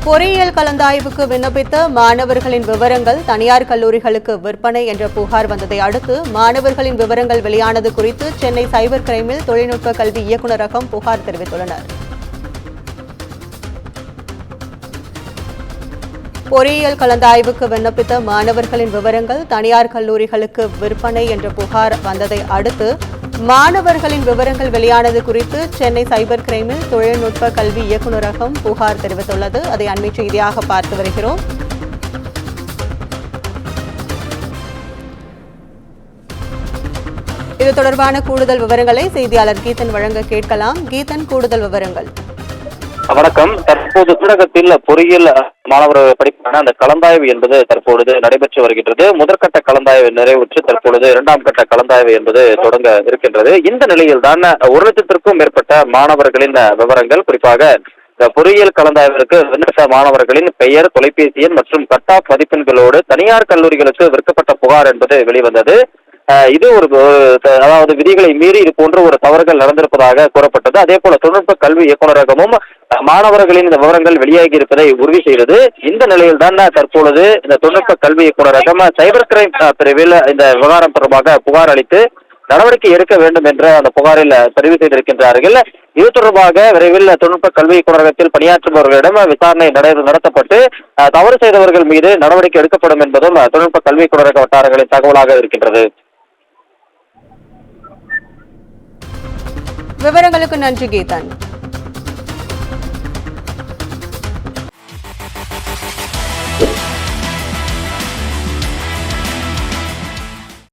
பொறியியல் கலந்தாய்வுக்கு விண்ணப்பித்த மாணவர்களின் விவரங்கள் தனியார் கல்லூரிகளுக்கு விற்பனை என்ற புகார் வந்ததை அடுத்து மாணவர்களின் விவரங்கள் வெளியானது குறித்து சென்னை சைபர் கிரைமில் தொழில்நுட்ப கல்வி இயக்குநரகம் புகார் தெரிவித்துள்ளனர். பொறியியல் கலந்தாய்வுக்கு விண்ணப்பித்த மாணவர்களின் விவரங்கள் தனியார் கல்லூரிகளுக்கு விற்பனை என்ற புகார் வந்ததை அடுத்து மாணவர்களின் விவரங்கள் வெளியானது குறித்து சென்னை சைபர் கிரைமில் தொழில்நுட்ப கல்வி இயக்குநரகம் புகார் தெரிவித்துள்ளது. அதை அண்மை செய்தியாக பார்த்து வருகிறோம். இது தொடர்பான கூடுதல் விவரங்களை செய்தியாளர் கீதன் வழங்க கேட்கலாம். கீதன், கூடுதல் விவரங்கள். வணக்கம். தற்போது தமிழகத்தில் பொறியியல் மாணவர்கள் படிப்பான அந்த கலந்தாய்வு என்பது தற்பொழுது நடைபெற்று வருகின்றது. முதற்கட்ட கலந்தாய்வு நிறைவுற்று தற்பொழுது இரண்டாம் கட்ட கலந்தாய்வு என்பது தொடங்க இருக்கின்றது. இந்த நிலையில் தான் 1,00,000க்கும் மேற்பட்ட மாணவர்களின் விவரங்கள், குறிப்பாக பொறியியல் கலந்தாய்விற்கு விண்ணப்ப மாணவர்களின் பெயர், தொலைபேசி எண் மற்றும் கட் ஆஃப் மதிப்பெண்களோடு தனியார் கல்லூரிகளுக்கு விற்கப்பட்ட புகார் என்பது வெளிவந்தது. இது அதாவது விதிகளை மீறி இது போன்ற ஒரு தவறுகள் நடந்திருப்பதாக கூறப்பட்டது. அதே போல தொழில்நுட்ப கல்வி இயக்குநரகமும் மாணவர்களின் இந்த விவரங்கள் வெளியாகி இருப்பதை உறுதி செய்தது. இந்த நிலையில் தான் தற்பொழுது இந்த தொழில்நுட்ப கல்வி இயக்குநரகம் சைபர் கிரைம் பிரிவில் இந்த விவகாரம் தொடர்பாக புகார் அளித்து நடவடிக்கை எடுக்க வேண்டும் என்ற அந்த புகாரில் பதிவு செய்திருக்கின்றார்கள். இது தொடர்பாக விரைவில் தொழில்நுட்ப கல்வி இயக்குநரகத்தில் பணியாற்றுபவர்களிடம் விசாரணை நடத்தப்பட்டு தவறு செய்தவர்கள் மீது நடவடிக்கை எடுக்கப்படும் என்பதும் தொழில்நுட்ப கல்வி இயக்குநரக வட்டாரங்களின் தகவலாக இருக்கின்றது. விவரங்களுக்கு நன்றி கீதன்.